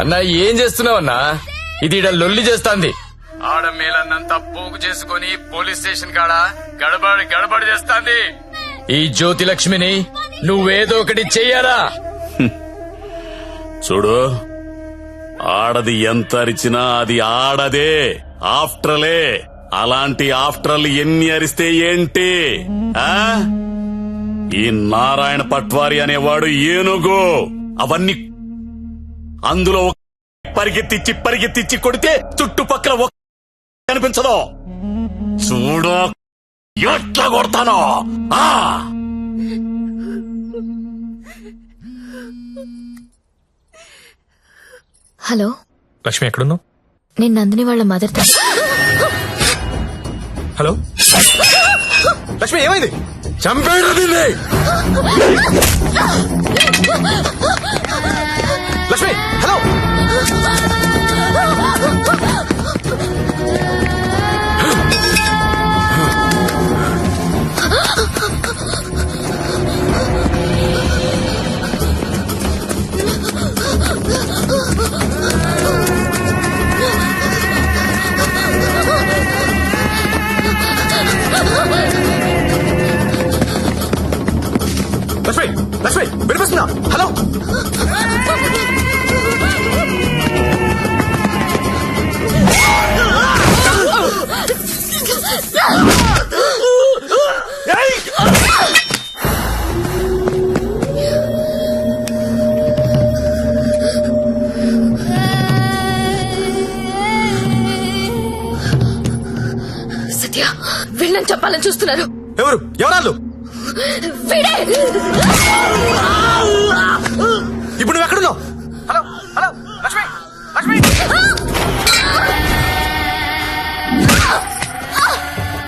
అన్నా ఏం చేస్తున్నావన్నా? ఇది ఈడ లొల్లి చేస్తాంది. ఆడ మేలన్నంతా పోగు చేసుకుని పోలీస్ స్టేషన్ కాడ గడబడి చేస్తాంది. ఈ జ్యోతిలక్ష్మిని నువ్వేదో ఒకటి చెయ్యాలా? చూడు, ఆడది ఎంత అరిచినా అది ఆడదే, ఆఫ్టరలే. అలాంటి ఆఫ్టర్లు ఎన్ని అరిస్తే ఏంటి? ఈ నారాయణ పట్వారి అనేవాడు ఏనుగు. అవన్నీ అందులో పరిగెత్తిచ్చి కొడితే చుట్టుపక్కల కనిపించదు. చూడు ఎట్లా కొడతానో. హలో లక్ష్మి, ఎక్కడున్నావు? నేను నందిని వాళ్ళ మదర్. హలో లక్ష్మి, ఏమైంది? చంపేడు దీన్ని. లక్ష్మి హలో. లక్ష్మి వినిపిస్తుందా? హలో. సత్య, వీళ్ళని చెప్పాలని చూస్తున్నారు. ఎవరాళ్ళు? ఇప్పుడు నువ్వు ఎక్కడున్నావు? Hello hello Lakshmi, Lakshmi.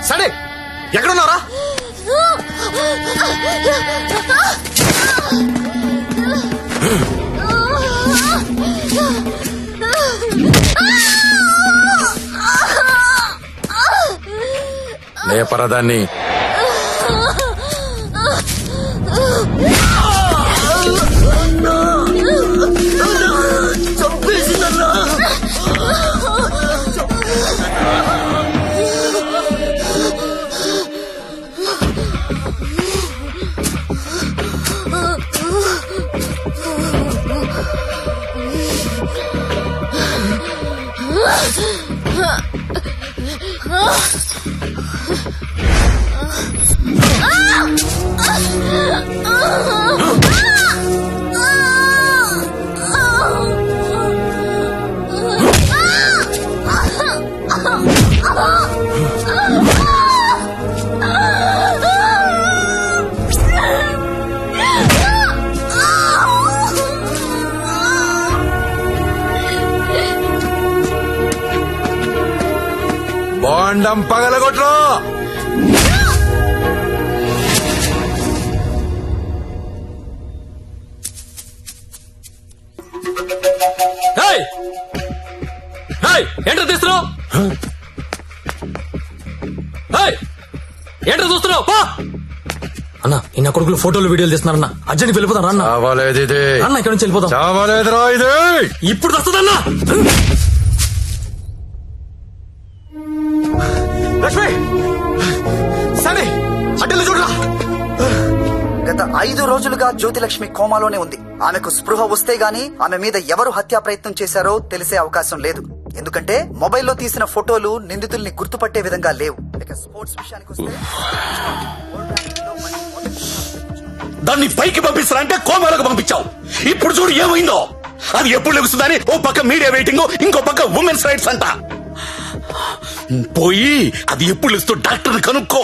సరే, ఎక్కడున్నారా? లేపరదాన్ని. బాండం పగలగొట్లో. ఏంటో తీస్తున్నావు? ఏంటో చూస్తున్నావు? అన్న, ఇన్న కొడుకులు ఫోటోలు వీడియోలు తీస్తున్నారన్న. అర్జెంట్ వెళ్ళిపోతాను అన్న. అన్న ఇక్కడ నుంచి వెళ్ళిపోతాం. చావాలేదురా ఇది. ఇప్పుడు వస్తుందన్నా. లక్ష్మి, సరే అడ్డలు చూడరా. గత 5 రోజులుగా జ్యోతిలక్ష్మి కోమాలోనే ఉంది. ఆమెకు స్పృహ వస్తే గానీ ఆమె మీద ఎవరు హత్యా ప్రయత్నం చేశారో తెలిసే అవకాశం లేదు. ఎందుకంటే మొబైల్లో తీసిన ఫోటోలు నిందితుల్ని గుర్తుపట్టే విధంగా లేవు. ఇక స్పోర్ట్స్ విషయానికి వస్తే దాన్ని పైకి పంపిస్తారంటే కోమాలకు పంపించావు. ఇప్పుడు చూడు ఏమైందో. అది ఎప్పుడు లెగుస్తుందని ఓ పక్క మీడియా వెయిటింగ్, ఇంకో పక్క ఉమెన్స్ రైట్స్ అంట. పోయి అది ఎప్పుడు లెగుస్తూ డాక్టర్ని కనుక్కో.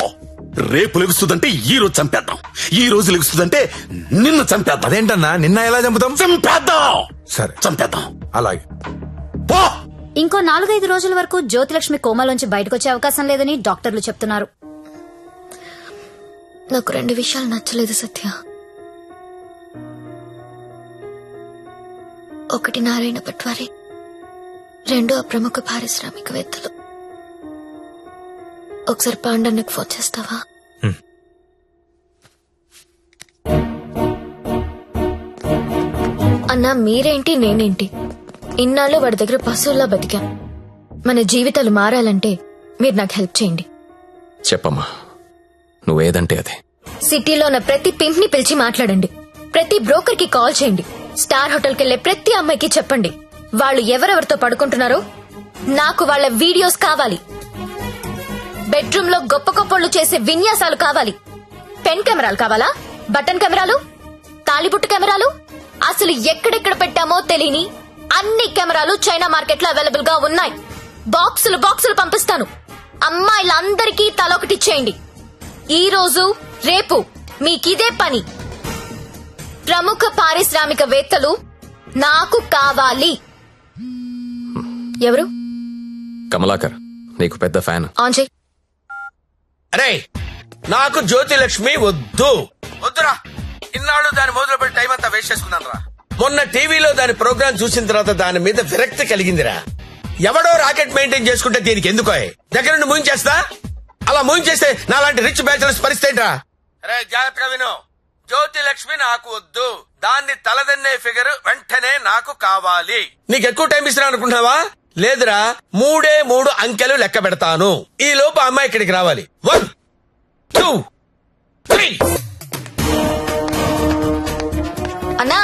రేపు లెగుస్తుందంటే ఈ రోజు చంపేద్దాం, ఈ రోజు లెగుస్తుందంటే నిన్ను చంపేద్దాం. అదేంటన్నా, నిన్న ఎలా చంపుతాం? చంపేద్దాం. సరే చంపేద్దాం. అలాగే. పో. ఇంకో 4-5 రోజుల వరకు జ్యోతిలక్ష్మి కోమాలోంచి బయటకొచ్చే అవకాశం లేదని డాక్టర్లు చెప్తున్నారు. నాకు 2 విషయాలు నచ్చలేదు సత్య. ఒకటి నారాయణ పట్వారి, 2 ప్రముఖ పారిశ్రామికవేత్తలు. ఒకసారి పాండన్నకు ఫోన్ చేస్తావా? అన్నా, మీరేంటి నేనేంటి? ఇన్నాళ్ళు వాడి దగ్గర పశువుల్లా బతికాం. మన జీవితాలు మారాలంటే మీరు నాకు హెల్ప్ చేయండి. చెప్పమ్మా, నువ్వేదంటే అదే. సిటీలో ఉన్న ప్రతి పింక్ ని పిలిచి మాట్లాడండి. ప్రతి బ్రోకర్ కి కాల్ చేయండి. స్టార్ హోటల్ కెళ్లే ప్రతి అమ్మాయికి చెప్పండి వాళ్ళు ఎవరెవరితో పడుకుంటున్నారో నాకు వాళ్ళ వీడియోస్ కావాలి. బెడ్రూమ్ లో గొప్ప గొప్పలు చేసే విన్యాసాలు కావాలి. పెన్ కెమెరాలు కావాలా? బటన్ కెమెరాలు, తాళిబుట్టు కెమెరాలు, అసలు ఎక్కడెక్కడ పెట్టామో తెలియని అన్ని కెమెరాలు చైనా మార్కెట్ లో అవైలబుల్ గా ఉన్నాయి. బాక్సులు బాక్సులు పంపిస్తాను. అమ్మాయిలందరికీ తలొకటి చేయండి. ఈ రోజు రేపు మీకిదే పని. ప్రముఖ పారిశ్రామికవేత్తలు నాకు కావాలి. ఎవరు? కమలాకర్, నీకు పెద్ద ఫ్యాన్. ఆన్ చేయి. అరే నాకు జ్యోతిలక్ష్మి వద్దురా. ఇన్నాళ్ళు దాని మొదలు పెట్టి టైం అంతా వేస్ట్ చేసుకున్నాను రా. మొన్న టీవీలో దాని ప్రోగ్రామ్ చూసిన తర్వాత దాని మీద విరక్తి కలిగిందిరా. ఎవడో రాకెట్ మెయింటైన్ చేసుకుంటే దీనికి ఎందుకో దగ్గర నుండి మూయించేస్తా. అలా మూయించేస్తే నాలాంటి రిచ్ బ్యాచులర్స్ పరిస్థితి రా. అరే జాగ్రత్తగా విను, జ్యోతిలక్ష్మి నాకు వద్దు. దాన్ని తలదన్నే ఫిగర్ వెంటనే నాకు కావాలి. నీకు ఎక్కువ టైం ఇస్తున్నా అనుకుంటున్నావా? లేదురా, 3 అంకెలు లెక్క పెడతాను. ఈ లోపు అమ్మాయి ఇక్కడికి రావాలి. 1 2 3. అన్నా,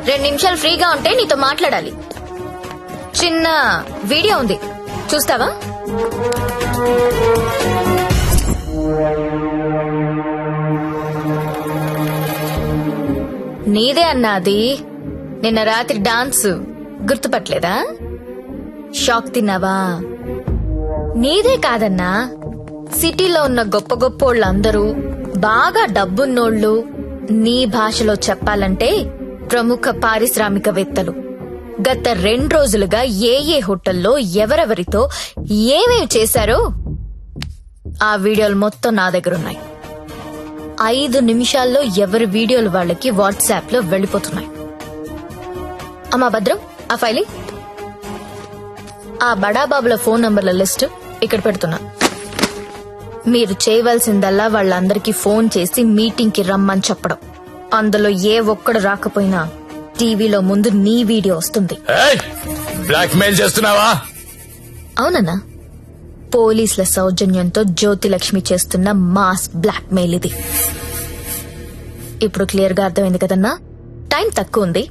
2 నిమిషాలు ఫ్రీగా ఉంటే నీతో మాట్లాడాలి. చిన్న వీడియో ఉంది, చూస్తావా? నీదే అన్నా అది. నిన్న రాత్రి డాన్స్ గుర్తుపట్టలేదా? షాక్ తిన్నావా? నీదే కాదన్నా, సిటీలో ఉన్న గొప్ప గొప్పోళ్ళందరూ బాగా డబ్బున్నోళ్ళు. నీ భాషలో చెప్పాలంటే ప్రముఖ పారిశ్రామికవేత్తలు గత 2 రోజులుగా ఏ హోటల్లో ఎవరెవరితో ఏమేమి చేశారో ఆ వీడియోలు మొత్తం నా దగ్గర ఉన్నాయి. 5 నిమిషాల్లో ఎవరి వీడియోలు వాళ్ళకి వాట్సాప్ లో వెళ్లిపోతున్నాయి. అమ్మా భద్రం, ఆ ఫైలి ఆ బడాబాబుల ఫోన్ నంబర్ల లిస్ట్ ఇక్కడ పెడుతున్నా. మీరు చేయవలసిందల్లా వాళ్ళందరికీ ఫోన్ చేసి మీటింగ్ కి రమ్మని చెప్పడం. అందులో ఏ ఒక్కడు రాకపోయినా టీవీలో ముందు నీ వీడియో వస్తుంది. బ్లాక్ మెయిల్ చేస్తున్నావా? అవునన్నా, పోలీసుల సౌజన్యంతో జ్యోతిలక్ష్మి చేస్తున్న మాస్ బ్లాక్ మెయిల్ ఇది. ఇప్పుడు క్లియర్ గా అర్థమైంది కదన్నా? టైం తక్కువ ఉంది,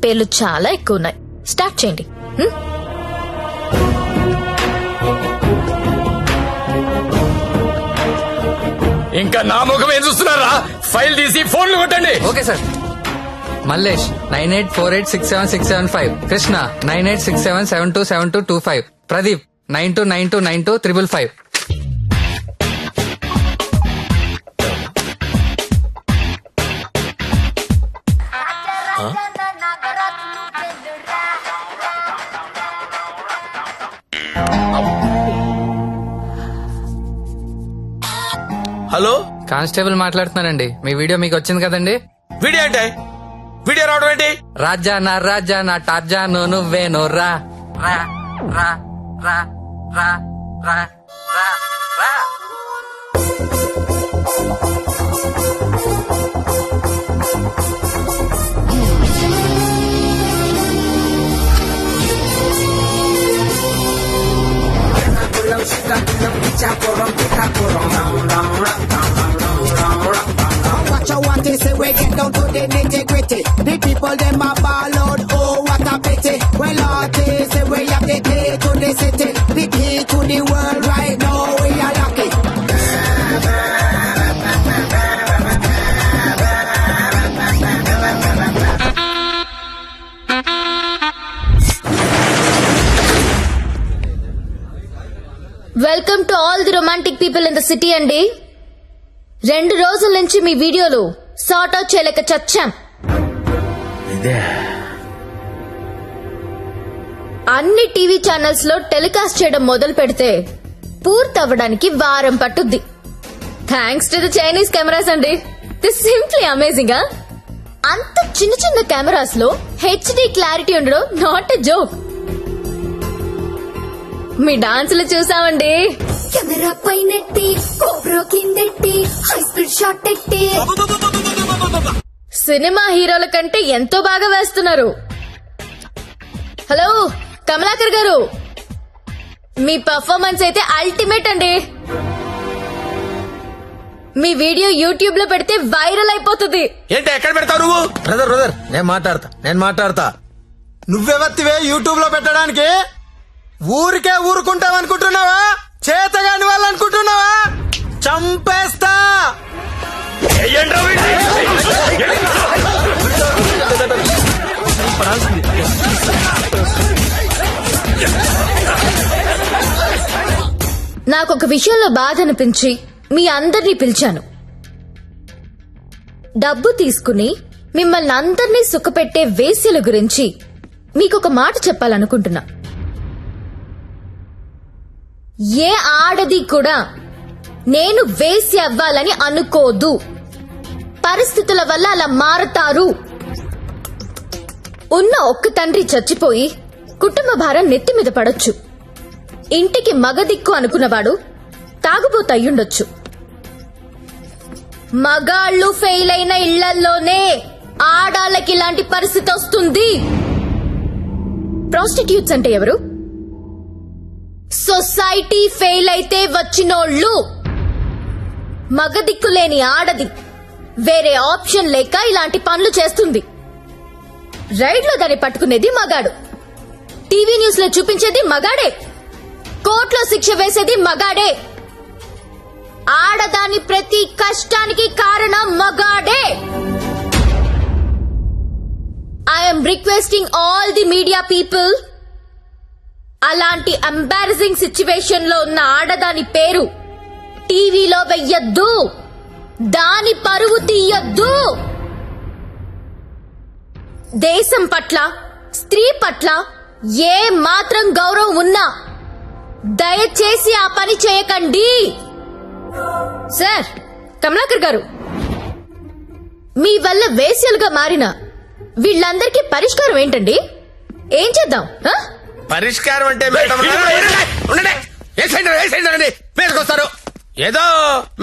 పేర్లు చాలా ఎక్కువ ఉన్నాయి. స్టార్ట్ చేయండి. ఇంకా నా ముఖం ఏం చూస్తున్నారా? ఫైల్ తీసి ఫోన్లు కొట్టండి. Okay sir. Mallesh 9848676775, Krishna 9867727225, Pradeep 92929255. Hello, constable మాట్లాడుతున్నానండి. మీ వీడియో మీకు వచ్చింది కదండి? వీడియో అంటే వీడియో రావడం ఏంటి? రాజా నా టార్జాను నువ్వేను రా రా రా రా రా రా రా రా. Watch out what they say, we get down to the nitty-gritty. The people them a ball out, oh what a pity. Well artists say we have the key to the city, the key to the world right now, we are lucky. Welcome to all the romantic people in the city అండి. 2 రోజుల నుంచి మీ వీడియోలు sort out చేయలేక చచ్చాం. అన్ని TV channels లో telecast చేయడం మొదలు పెడితే పూర్తవ్వడానికి వారం పట్టుద్ది. Thanks to the Chinese cameras అండి. This simply amazing. అంత చిన్న చిన్న కెమెరాస్ లో హెచ్డి క్లారిటీ ఉండడం నాట్ ఎ జోక్. మీ డాన్సులు చూసామండి. కెమెరా పైనెట్టి, కోబ్రా కిందెట్టి, హై స్పీడ్ షాట్ ఎట్టి. సినిమా హీరోల కంటే ఎంతో బాగా వేస్తున్నారు. హలో కమలాకర్ గారు, మీ పర్ఫార్మెన్స్ అయితే అల్టిమేట్ అండి. మీ వీడియో యూట్యూబ్ లో పెడితే వైరల్ అయిపోతుంది. ఏంటి ఎక్కడ పెడతావు నువ్వు? బ్రదర్ నేను మాట్లాడతా. నువ్వెవత్తివే యూట్యూబ్ లో పెట్టడానికి? ఊరికే ఊరుకుంటావనుకుంటున్నావా? చేతగాని వాళ్ళు అనుకుంటున్నావా? చంపేస్తా. నాకొక విషయంలో బాధ అనిపించి మీ అందరినీ పిలిచాను. డబ్బు తీసుకుని మిమ్మల్ని అందరినీ సుఖపెట్టే వేశ్యల గురించి మీకొక మాట చెప్పాలనుకుంటున్నా. ఏ ఆడది కూడా నేను వేశ్య అవ్వాలని అనుకోదు. పరిస్థితుల వల్ల అలా మారతారు. ఉన్న ఒక్క తండ్రి చచ్చిపోయి కుటుంబ భారం నెత్తి మీద పడొచ్చు. ఇంటికి మగదిక్కు అనుకున్నవాడు తాగుబోతయ్యుండొచ్చు. మగాళ్ళు ఫెయిల్ అయిన ఇళ్లల్లోనే ఆడాళ్ళకి ఇలాంటి పరిస్థితి వస్తుంది. ప్రాస్టిట్యూట్స్ అంటే ఎవరు? సొసైటీ ఫెయిల్ అయితే వచ్చినోళ్ళు. మగదిక్కు లేని ఆడది వేరే ఆప్షన్ లేక ఇలాంటి పనులు చేస్తుంది. రైడ్ లో దాన్ని పట్టుకునేది మగాడు, టీవీ న్యూస్ లో చూపించేది మగాడే, కోర్టులో శిక్ష వేసేది మగాడే. ఆడదాని ప్రతి కష్టానికి కారణం మగాడే. I'm requesting all the media people, అలాంటి ఎంబారసింగ్ సిచ్యువేషన్ లో ఉన్న ఆడదాని పేరు టీవీలో వెయ్యొద్దు. దాని పరువు తీయొద్దు. దేశం పట్ల, స్త్రీ పట్ల ఏ మాత్రం గౌరవం ఉన్నా దయచేసి ఆ పని చేయకండి. సార్ కమలాకర్ గారు, మీ వల్ల వేశ్యలుగా మారిన వీళ్ళందరికీ పరిష్కారం ఏంటండి? ఏం చేద్దాం? పరిష్కారం అంటే మేడం మీదకొస్తారు. ఏదో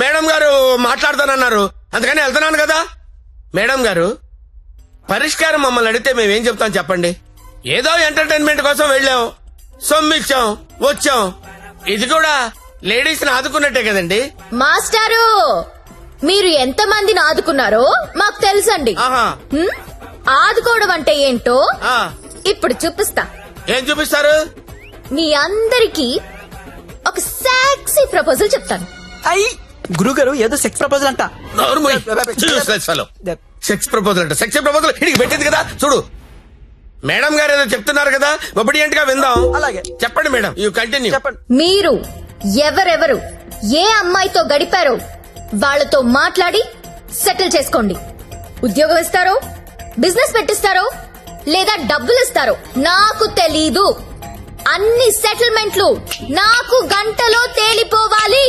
మేడం గారు మాట్లాడతానన్నారు, అందుకని వెళ్తున్నాను కదా. మేడం గారు, పరిష్కారం మమ్మల్ని అడిగితే మేమేం చెప్తాం చెప్పండి? ఏదో ఎంటర్టైన్మెంట్ కోసం వెళ్ళాం, సొమ్మిచ్చాం, వచ్చాం. ఇది కూడా లేడీస్ ని ఆదుకున్నట్టే కదండి. మాస్టారు, మీరు ఎంత మందిని ఆదుకున్నారో మాకు తెలుసండి. ఆదుకోవడం అంటే ఏంటో ఇప్పుడు చూపిస్తా. ఏం చూపిస్తారు? మీ అందరికీ ఒక సెక్సీ ప్రపోజల్ చెప్తాను. అయ్యి గురుగారు ఏదో సెక్స్ ప్రపోజల్ అంట. సెక్స్ ప్రపోజల్ అంట. సెక్స్ ప్రపోజల్ ఇడికి పెట్టింది కదా చూడు. మేడం గారు ఏదో చెప్తున్నారు కదా, ఒబిడియంట్ గా విందాం. అలాగే చెప్పండి మేడం, యూ కంటిన్యూ. చెప్పండి. మీరు ఎవరెవరు ఏ అమ్మాయితో గడిపారో వాళ్ళతో మాట్లాడి సెటిల్ చేసుకోండి. ఉద్యోగం ఇస్తారో, బిజినెస్ పెట్టిస్తారో, లేదా డబ్బులు ఇస్తారో నాకు తెలీదు. అన్ని సెటిల్మెంట్లు నాకు గంటలో తేలిపోవాలి.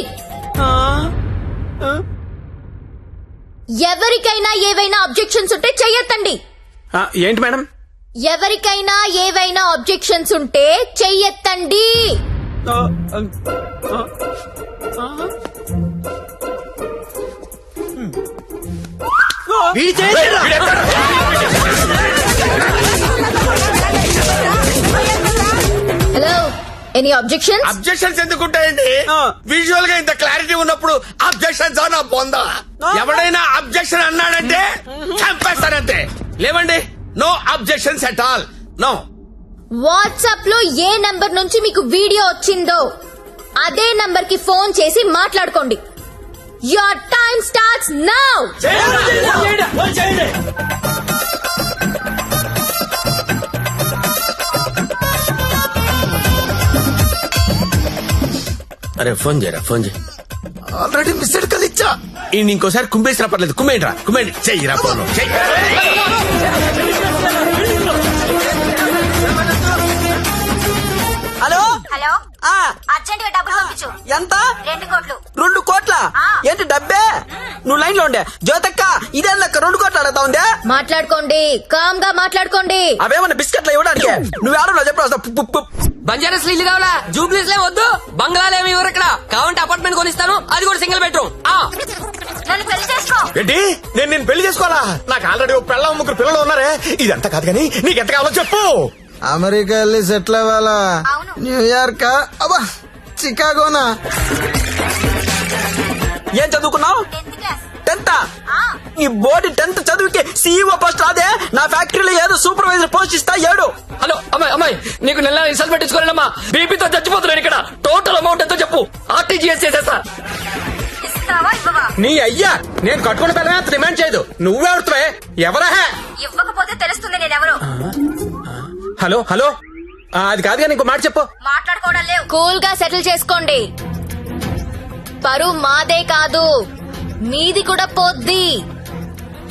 ఎవరికైనా ఏవైనా అబ్జెక్షన్స్ ఉంటే చెయ్యొద్దండి. ఏంటి మేడం? ఎవరికైనా ఏవైనా అబ్జెక్షన్స్ ఉంటే చెయ్యొద్దండి. Hello, any objections? అబ్జెక్షన్స్ ఎందుకుంటాయండి? విజువల్ గా ఇంత క్లారిటీ ఉన్నప్పుడు అబ్జెక్షన్స్ నా పొందా. ఎవడైనా అబ్జెక్షన్ అన్నాడంటే చంపేస్తారంతే. లేవండి, no objections at all, no. WhatsApp లో ఏ నంబర్ నుంచి మీకు వీడియో వచ్చిందో అదే నంబర్ కి ఫోన్ చేసి మాట్లాడుకోండి. Your time starts now. అరే ఫోన్ చేయరా, ఫోన్ చేయి. ఆల్రెడీ మిస్డ్ కాల్ ఇచ్చా. ఇంకోసారి కుమ్మేసినా పర్లేదు, కుమ్మేంట్రా, కుమ్మేండి. చెయ్యిరా ఫోన్. హలో హలో, అర్జెంట్ గా డబ్బులు పంపించు. ఎంత? 2 కోట్లు. 2 కోట్ల? ఏంటి డబ్బే? నువ్వు లైన్ లో ఉండే జ్యోతక్క, ఇదే లెక్క 2 కోట్లు అడుగుతా ఉందే. మాట్లాడుకోండి, కామ్ గా మాట్లాడుకోండి. అవేమన్నా బిస్కెట్లు ఇవ్వడానికి? నువ్వు ఆడలో చెప్పు. బంజారాస్ ఇల్లు కావాలా? జూబ్లీస్ లే వద్దు, బంగ్లాలేమి ఇవ్వరు ఇక్కడ. కావాలంటే అపార్ట్మెంట్ కొనిస్తాను, అది కూడా సింగిల్ బెడ్రూమ్. నన్ను పెళ్లి చేసుకో. ఏంటి? నేను పెళ్లి చేసుకోవాలా? నాకు ఆల్రెడీ 1 పిల్లలు 3 పిల్లలు ఉన్నారే. ఇదంతా కాదు కానీ నీకెంత కావాలో చెప్పు. అమెరికా వెళ్ళి సెటిల్ అవ్వాలా? న్యూయార్క్ అబ్బా చికాగోనా? ఏం చదువుకున్నావు? 10th. ఈ బోర్డు 10th చదువుకి సీఈఓ పోస్ట్ రాదే? నా ఫ్యాక్టరీలో ఏదో సూపర్వైజర్ పోస్ట్ ఇస్తా ఏడు. హలో అమ్మాయి నీకు నెల రిసల్ట్ పెట్టించుకోలేనమ్మా. బీపీతో చచ్చిపోతున్నాను ఇక్కడ. టోటల్ అమౌంట్ ఎంతో చెప్పు, ఆర్టీజీఎస్ చేసేస్తా. నీ అయ్యా నేను కట్టుకున్న పిల్లమే అంత డిమాండ్ చేయదు. నువ్వెవరుతావే? ఎవరా? ఇవ్వకపోతే తెలుస్తుంది నేనెవరు. హలో హలో అది కాదు కానీ ఇంకో మాట చెప్పు. మాట్లాడుకోవడం లేవు. కూల్ గా సెటిల్ చేసుకోండి. పరువు మాదే కాదు, మీది కూడా పోద్ది.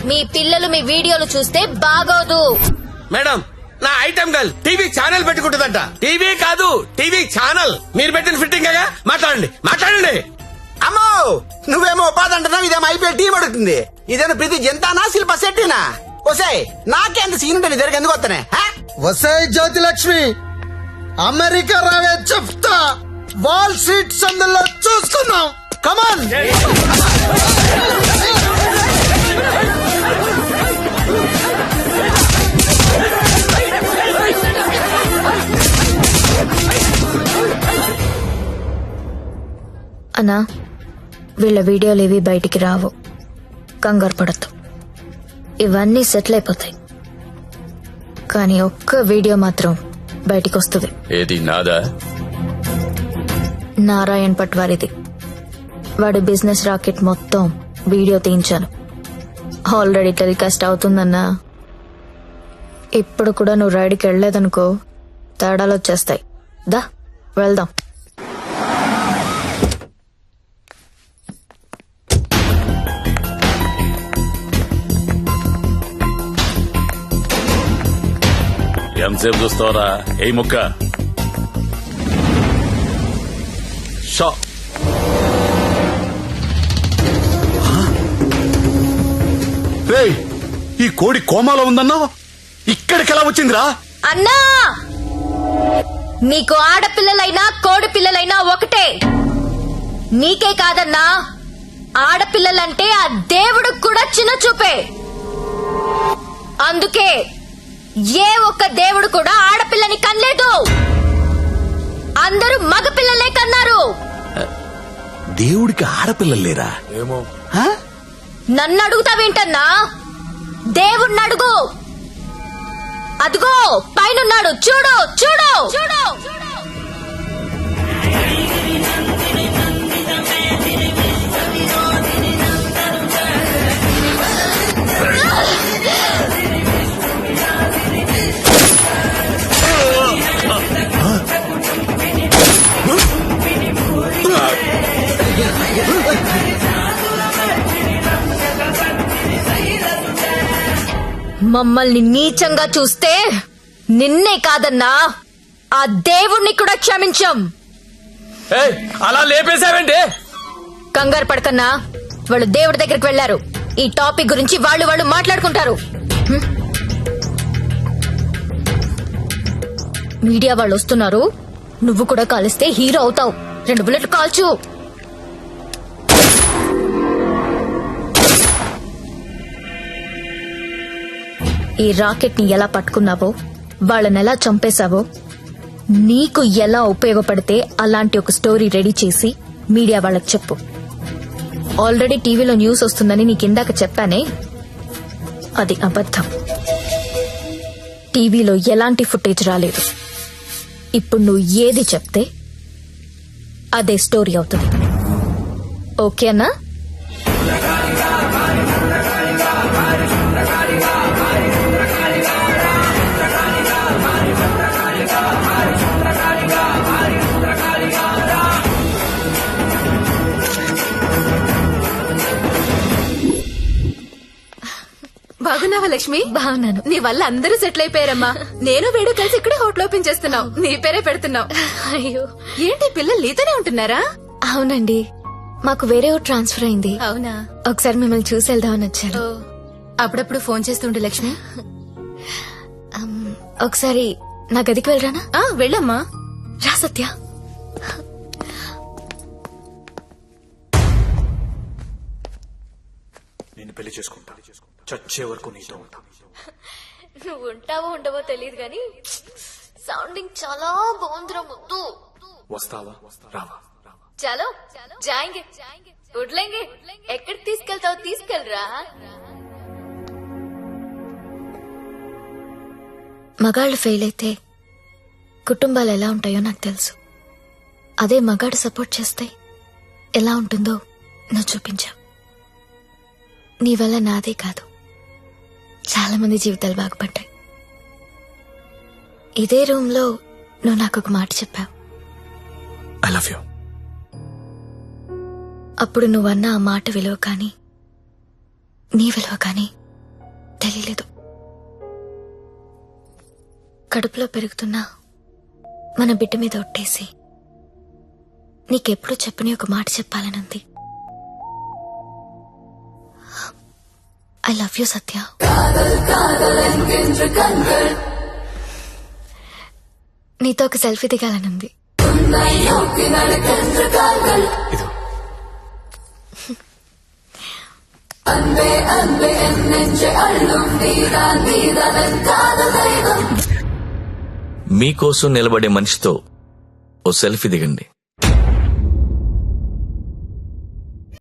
మీ పిల్లలు మీ వీడియోలు చూస్తే బాగోదు. మేడం నా ఐటమ్ గర్ల్ టీవీ ఛానల్ పెట్టుకుంటుందంట. టీవీ కాదు టీవీ ఛానల్. మీరు పెట్టిన ఫిట్టింగ్ గా మాట్లాడండి. అమ్మో నువ్వేమో ఉపాధి అంటున్నావు, ఇదేమో ఐపీఎల్ టీం అడుగుతుంది. ఇదేమో ప్రతి జంతానా శిల్ప శెట్టినా? వసే నాకేంత సీన్ ఉంటే నీ దగ్గర ఎందుకు వస్తానే? వసాయి జ్యోతిలక్ష్మి అమెరికా రావే చెప్తా. వాల్ స్ట్రీట్ సందులో చూసుకున్నాం. కమాన్. అన్నా వీళ్ళ వీడియోలు ఏవి బయటికి రావు, కంగారు పడద్దు. ఇవన్నీ సెటిల్ అయిపోతాయి. కానీ ఒక్క వీడియో మాత్రం బయటికి వస్తుంది. ఏది నాదా? నారాయణ్ పట్వారిది. వాడి బిజినెస్ రాకెట్ మొత్తం వీడియో తీయించాను. ఆల్రెడీ టెలికాస్ట్ అవుతుందన్నా. ఇప్పుడు కూడా నువ్వు రైడ్కి వెళ్ళలేదనుకో తేడాలు వచ్చేస్తాయి. దా వెళ్దాం. ఎంతసేపు చూస్తావరా? ఏ ముక్క షా. రేయ్, ఈ కోడి కోమాలో ఉందన్నావు, ఇక్కడికి ఎలా వచ్చిందిరా? అన్నా నీకు ఆడపిల్లలైనా కోడి పిల్లలైనా ఒకటే. నీకే కాదన్నా, ఆడపిల్లలంటే ఆ దేవుడికి కూడా చిన్న చూపే. అందుకే ఏ ఒక్క దేవుడు కూడా ఆడపిల్లని కనలేదు. అందరూ మగపిల్లలే కన్నారు. దేవుడికి ఆడపిల్లలు లేరా? ఏమో. నన్ను అడుగుతావేంటన్నా? దేవుణ్ణి అడుగు. అదిగో పైనున్నాడు, చూడు చూడు చూడు. మమ్మల్ని నీచంగా చూస్తే నిన్నే కాదన్నా ఆ దేవుణ్ణి కూడా క్షమించం. అలా లేపేశావేంటి? కంగారు పడకన్నా, వాళ్ళు దేవుడి దగ్గరికి వెళ్లారు. ఈ టాపిక్ గురించి వాళ్ళు మాట్లాడుకుంటారు. మీడియా వాళ్ళు వస్తున్నారు. నువ్వు కూడా కాలిస్తే హీరో అవుతావు. 2 బుల్లెట్లు కాల్చు. ఈ రాకెట్ ని ఎలా పట్టుకున్నావో, వాళ్ళని ఎలా చంపేశావో, నీకు ఎలా ఉపయోగపడితే అలాంటి ఒక స్టోరీ రెడీ చేసి మీడియా వాళ్ళకి చెప్పు. ఆల్రెడీ టీవీలో న్యూస్ వస్తుందని నీకిందాక చెప్పానే, అది అబద్ధం. టీవీలో ఎలాంటి ఫుటేజ్ రాలేదు. ఇప్పుడు నువ్వు ఏది చెప్తే అదే స్టోరీ అవుతుంది. ఓకే అన్నా? బాగున్నావా లక్ష్మి? బాగున్నాను. నీ వల్ల అందరూ సెటిల్ అయిపోయారమ్మా. నేను వేడు కలిసి ఇక్కడే హోటల్ ఓపెన్ చేస్తున్నావు. నీ పేరే పెడుతున్నావు. అయ్యో, ఏంటి పిల్లలు నీతోనే ఉంటున్నారా? అవునండి, మాకు వేరే ఊరు ట్రాన్స్ఫర్ అయింది. అవునా? ఒకసారి మిమ్మల్ని చూసి వెళ్దామని వచ్చారు. అప్పుడప్పుడు ఫోన్ చేస్తుండే లక్ష్మి. ఒకసారి నా గదికి వెళ్ళరానా? వెళ్ళమ్మా. రా సత్య. నేను పెళ్లి చేసుకుంటా. చచ్చే వరకు నీతో ఉంటా. నువ్వు ఉంటావో ఉండవో తెలియదు గాని సౌండింగ్ చాలా బాగుందిరా ముద్దు. వస్తావా రావా? చలో జాయింగే ఉడ్లేంగే. ఎక్కడికి తీసుకెళ్తావు తీసుకెళ్ళరా. మగాళ్ళు ఫెయిల్ అయితే కుటుంబాలు ఎలా ఉంటాయో నాకు తెలుసు. అదే మగాడు సపోర్ట్ చేస్తే ఎలా ఉంటుందో నువ్వు చూపించావు. నీ వల్ల నాదే కాదు చాలా మంది జీవితాలు బాగుపడ్డాయి. ఇదే రూమ్ లో నువ్వు నాకు ఒక మాట చెప్పావు. I love you. అప్పుడు నువ్వన్న ఆ మాట విలువ కానీ నీ విలువ కానీ తెలియలేదు. కడుపులో పెరుగుతున్న మన బిడ్డ మీద ఒట్టేసి నీకెప్పుడు చెప్పని ఒక మాట చెప్పాలనుంది. ఐ లవ్ యూ సత్య. నీతో ఒక సెల్ఫీ దిగాలనుంది. మీకోసం నిలబడే మనిషితో ఓ సెల్ఫీ దిగండి.